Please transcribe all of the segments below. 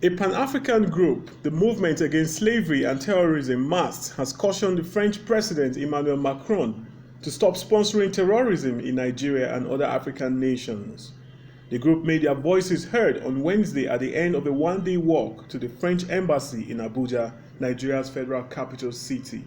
A Pan-African group, the Movement Against Slavery and Terrorism MAST, has cautioned the French President Emmanuel Macron to stop sponsoring terrorism in Nigeria and other African nations. The group made their voices heard on Wednesday at the end of a one-day walk to the French Embassy in Abuja, Nigeria's federal capital city.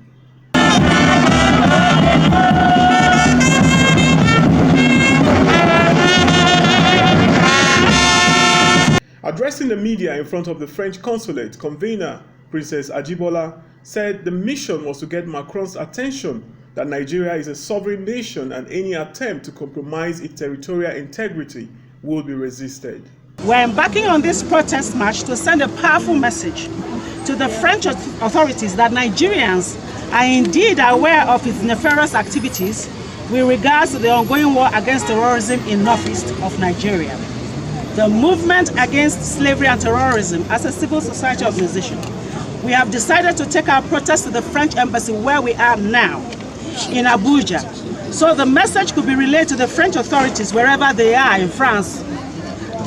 Addressing the media in front of the French consulate, convener Princess Ajibola said the mission was to get Macron's attention that Nigeria is a sovereign nation and any attempt to compromise its territorial integrity will be resisted. We're embarking on this protest march to send a powerful message to the French authorities that Nigerians are indeed aware of its nefarious activities with regards to the ongoing war against terrorism in northeast of Nigeria. The Movement Against Slavery and Terrorism, as a civil society organization, we have decided to take our protest to the French embassy where we are now, in Abuja, so the message could be relayed to the French authorities wherever they are in France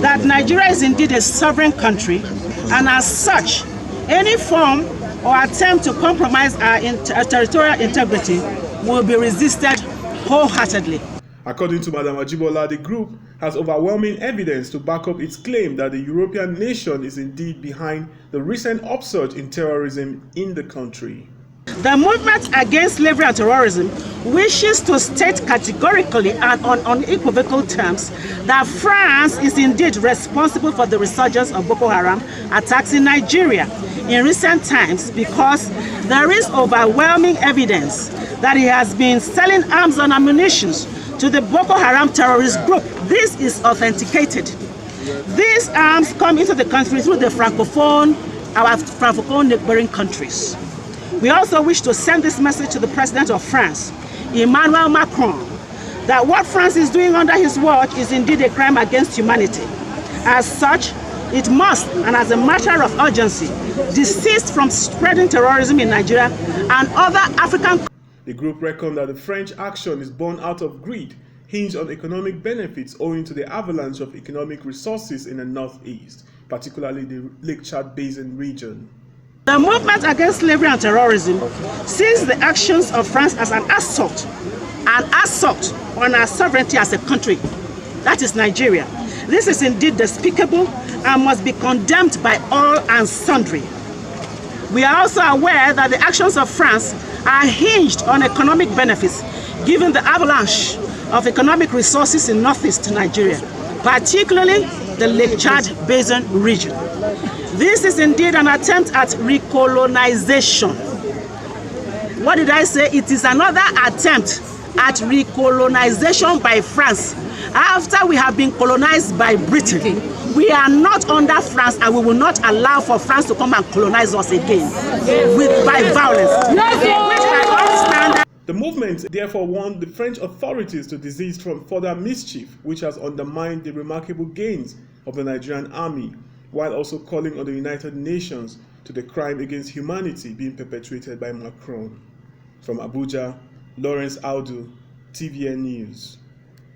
that Nigeria is indeed a sovereign country, and as such, any form or attempt to compromise our territorial integrity will be resisted wholeheartedly. According to Madam Ajibola, the group has overwhelming evidence to back up its claim that the European nation is indeed behind the recent upsurge in terrorism in the country. The Movement Against Slavery and Terrorism wishes to state categorically and on unequivocal terms that France is indeed responsible for the resurgence of Boko Haram attacks in Nigeria in recent times, because there is overwhelming evidence that it has been selling arms and ammunition to the Boko Haram terrorist group. This is authenticated. These arms come into the country through our Francophone neighboring countries. We also wish to send this message to the President of France, Emmanuel Macron, that what France is doing under his watch is indeed a crime against humanity. As such, it must, and as a matter of urgency, desist from spreading terrorism in Nigeria and other African countries. The group reckoned that the French action is born out of greed, hinged on economic benefits owing to the avalanche of economic resources in the northeast, particularly the Lake Chad Basin region. The Movement Against Slavery and Terrorism sees the actions of France as an assault on our sovereignty as a country, that is Nigeria. This is indeed despicable and must be condemned by all and sundry. We are also aware that the actions of France are hinged on economic benefits, given the avalanche of economic resources in northeast Nigeria, particularly the Lake Chad Basin region. This is indeed an attempt at recolonization. What did I say? It is another attempt at recolonization by France. After we have been colonized by Britain, we are not under France, and we will not allow for France to come and colonize us again by violence. The movement therefore warned the French authorities to desist from further mischief, which has undermined the remarkable gains of the Nigerian army, while also calling on the United Nations to the crime against humanity being perpetrated by Macron. From Abuja, Lawrence Audu, TVN News.